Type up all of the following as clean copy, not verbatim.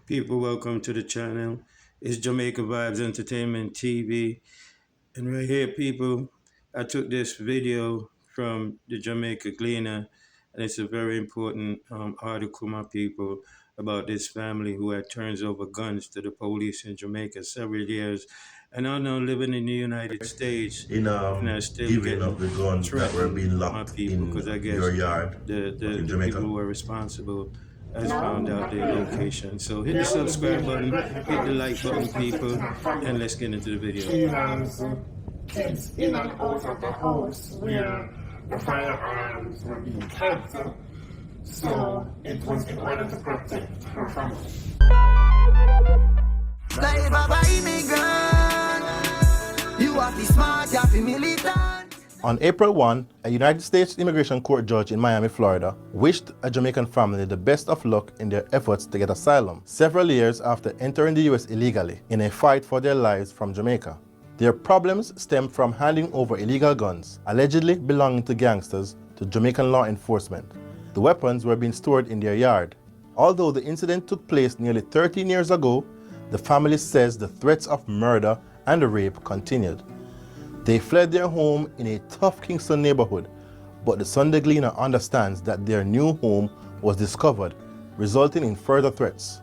People, welcome to the channel. It's Jamaica Vibes Entertainment TV. And right here, people, I took this video from the Jamaica Gleaner, and it's a very important article, my people, about this family who had turns over guns to the police in Jamaica several years, and are now living in the United States, in and are still giving up getting the guns that were threatened, being my locked people, in because I your guess yard the in people Jamaica? who are responsible has found out their location. So hit the subscribe button, hit the like button, people, and let's get into the video. She has kids in and out of the house where the firearms were being kept. So it was in order to protect her family. Life of an immigrant. You have to smart, you have to militant. On April 1, a United States Immigration Court judge in Miami, Florida, wished a Jamaican family the best of luck in their efforts to get asylum, several years after entering the U.S. illegally in a fight for their lives from Jamaica. Their problems stemmed from handing over illegal guns, allegedly belonging to gangsters, to Jamaican law enforcement. The weapons were being stored in their yard. Although the incident took place nearly 13 years ago, the family says the threats of murder and rape continued. They fled their home in a tough Kingston neighborhood, but the Sunday Gleaner understands that their new home was discovered, resulting in further threats.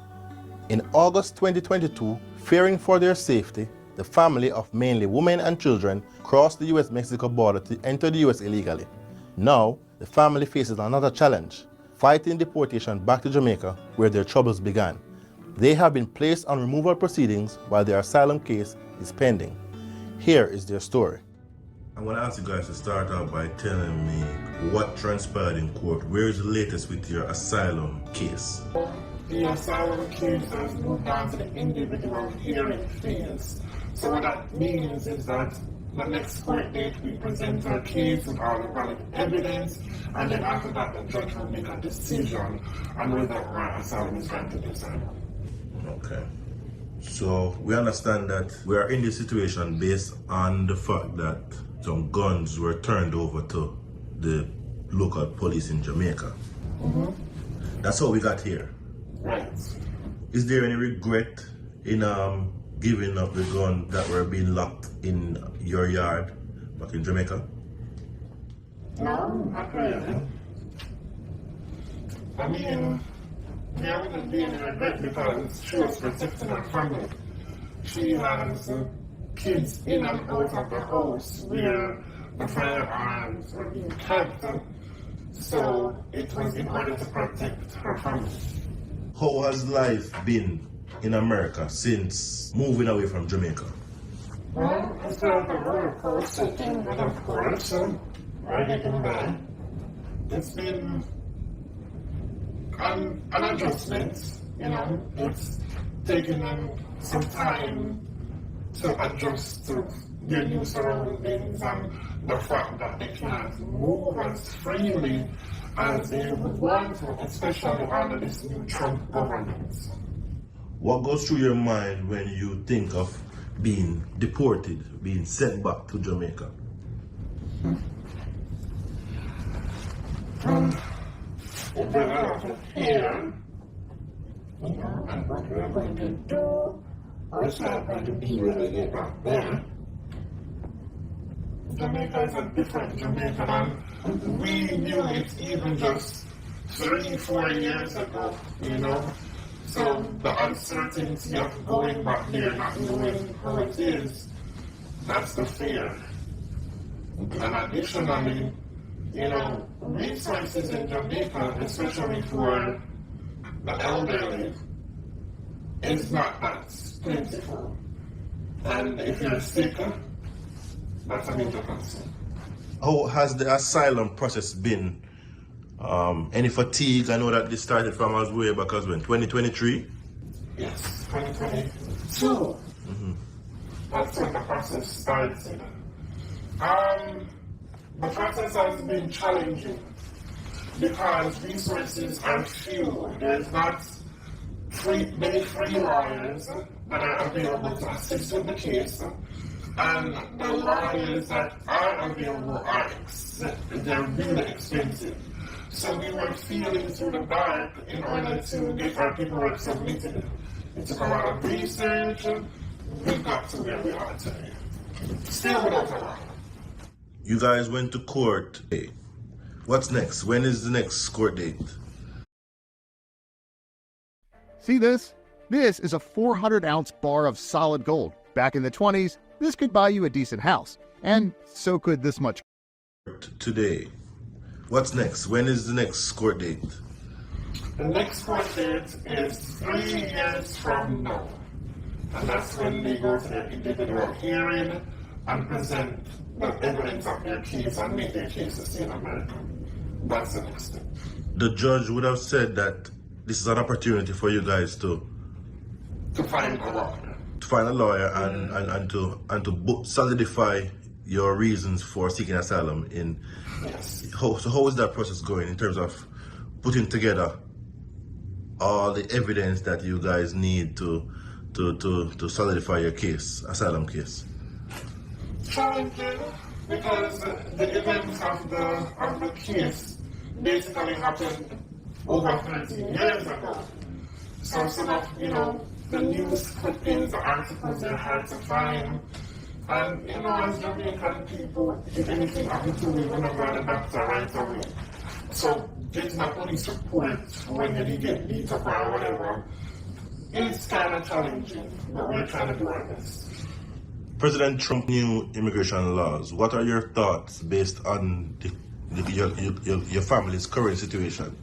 In August 2022, fearing for their safety, the family of mainly women and children crossed the US-Mexico border to enter the US illegally. Now, the family faces another challenge, fighting deportation back to Jamaica, where their troubles began. They have been placed on removal proceedings while their asylum case is pending. Here is their story. I want to ask you guys to start out by telling me what transpired in court. Where is the latest with your asylum case? The asylum case has moved on to the individual hearing phase. So what that means is that the next court date we present our case with all the valid evidence, and then after that the judge will make a decision on whether our asylum is granted asylum. Okay. So we understand that we are in this situation based on the fact that some guns were turned over to the local police in Jamaica. That's how we got here. Right. Is there any regret in giving up the guns that were being locked in your yard back in Jamaica? No, not really. I mean, there wouldn't be any regret because she was protecting her family. She has kids in and out of the house where the firearms were being kept. So it was in order to protect her family. How has life been in America since moving away from Jamaica? Well, it's been a roller coaster thing, but of course, we're getting there. It's been an adjustment, you know. It's taken them some time to adjust to their new surroundings and the fact that they can't move as freely as they would want to, especially under this new Trump government. What goes through your mind when you think of being deported, being sent back to Jamaica? If we're out of here, you know, and what we're going to do, or it's not going to be when we get back there. Jamaica is a different Jamaica than we knew it even just 3-4 years ago, you know. So the uncertainty of going back there, not knowing how it is, that's the fear. And additionally, you know, resources in Jamaica, especially for the elderly, is not that plentiful. And if you're sick, that's a major concern. How has the asylum process been? Any fatigue? I know that this started from us way back as when 2023. Yes, 2022. That's when the process started. The process has been challenging because resources are few. There's not many free lawyers that are available to assist with the case, and the lawyers that are available they're really expensive. So we were feeling through the dark in order to get our paperwork submitted. It took a lot of research. We got to where we are today. Still without a lot. You guys went to court. Hey, what's next? When is the next court date? See this? This is a 400-ounce bar of solid gold. Back in the 20s, this could buy you a decent house. And so could this much. Today. What's next? When is the next court date? The next court date is 3 years from now. And that's when they go to their individual hearing and present the evidence of their case and make their cases in America. That's the next step. The judge would have said that this is an opportunity for you guys to find a lawyer. To find a lawyer and to solidify your reasons for seeking asylum in. Yes. How is that process going in terms of putting together all the evidence that you guys need to solidify your case, asylum case? Challenging because the events of the case basically happened over 13 years ago. So some of, the news clippings, the articles, they're hard to find. And, as Jamaican people, if anything happens to me, we're not going to doctor right away. So getting a police report when you get beat up or whatever, it's kind of challenging, but we're trying to do our best. President Trump's new immigration laws. What are your thoughts based on your family's current situation?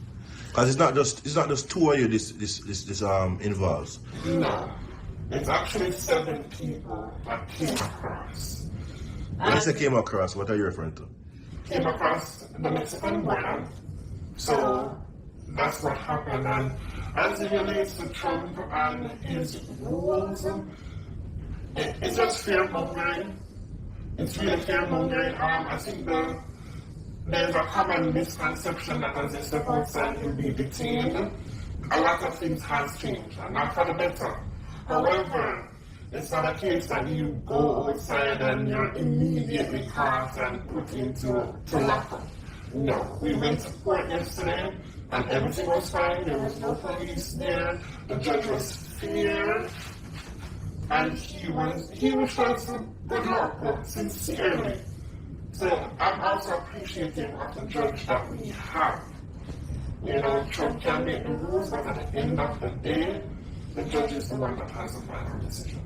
Because it's not just two of you this involves. No, it's actually 7 people that came across. When you say came across, what are you referring to? Came across the Mexican border. So that's what happened. And as it relates to Trump and his rules, it's just fear-mongering. It's really fear-mongering. I think there's a common misconception that as you step outside, you'll be detained. A lot of things has changed, and not for the better. However, it's not a case that you go outside and you're immediately caught and put into lockup. No, we went to court yesterday, and everything was fine. There was no police there. The judge was fair. And he was showing some good luck, but sincerely. So I'm also appreciative of the judge that we have. Trump can make the rules, but at the end of the day, the judge is the one that has the final decision.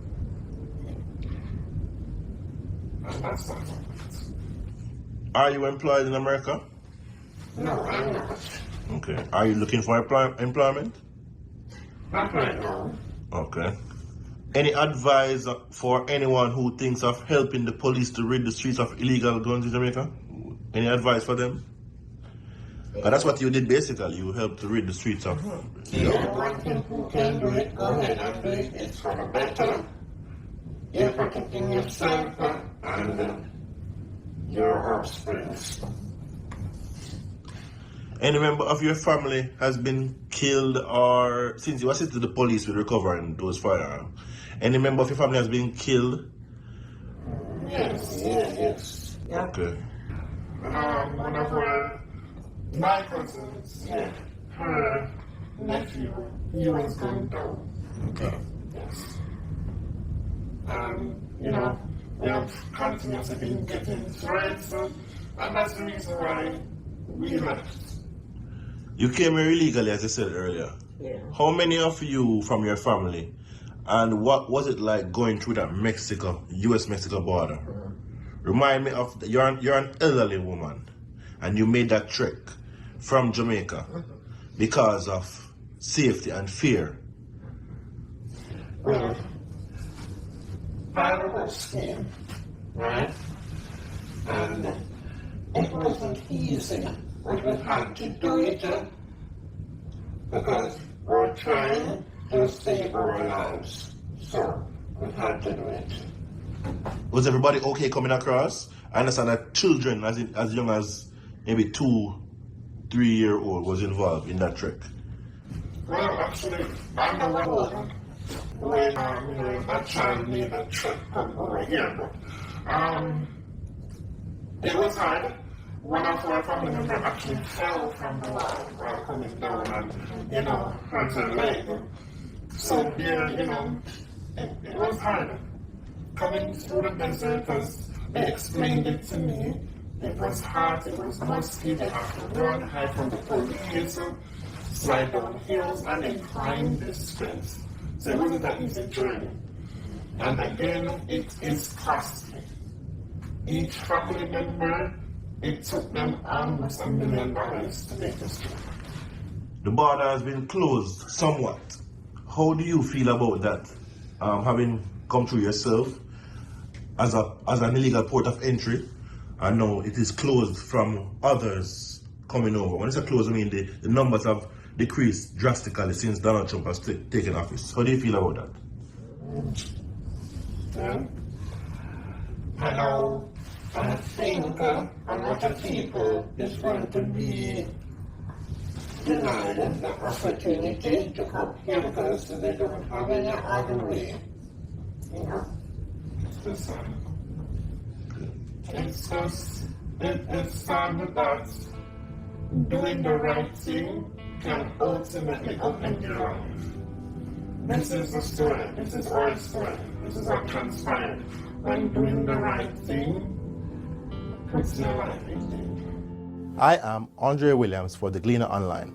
And that's not it. Are you employed in America? No, I'm not. Okay. Are you looking for employment? Not right now. Okay. Any advice for anyone who thinks of helping the police to rid the streets of illegal guns in Jamaica? Any advice for them? That's what you did basically. You helped to rid the streets of. One people can do it, go ahead and do it. It's for the better. You're protecting yourself and your offspring. Any member of your family has been killed, or since you assisted the police with recovering those firearms, any member of your family has been killed? Yes. Okay. One of my cousins, her nephew, he was gunned down. Okay. Yes. We have continuously been getting threats, and that's the reason why we left. You came here illegally, as I said earlier. Yeah. How many of you from your family, and what was it like going through that U.S.-Mexico border? Remind me of, you're an elderly woman, and you made that trek from Jamaica because of safety and fear. Well, part of our scheme, right? And it wasn't easy, but we had to do it because we're trying to save our lives. So we had to do it. Was everybody okay coming across? I understand that children as young as maybe 2-3 year old was involved in that trek. Well, actually, I'm the one when that child made a trip over here. But it was hard. one of our family members actually fell from the wall while coming down and, hurt her leg. So there, it was hard. Coming through the desert, as they explained it to me, it was hard, it was musky, they have to run, hide from the police, slide down hills, and then climb this fence. So it wasn't an easy journey. And again, it is costly. Each family member, it took them almost $1 million to make this trip. The border has been closed somewhat. How do you feel about that? Having come through yourself as an illegal port of entry, and now it is closed from others coming over. When I say closed, I mean the numbers have decreased drastically since Donald Trump has taken office. How do you feel about that? I think a lot of people is going to be denied the opportunity to come here because they don't have any other way. It's sad that doing the right thing can ultimately open your life. This is the story. This is our story. This is what transpired. When doing the right thing puts your life in danger. I am Andre Williams for The Gleaner Online.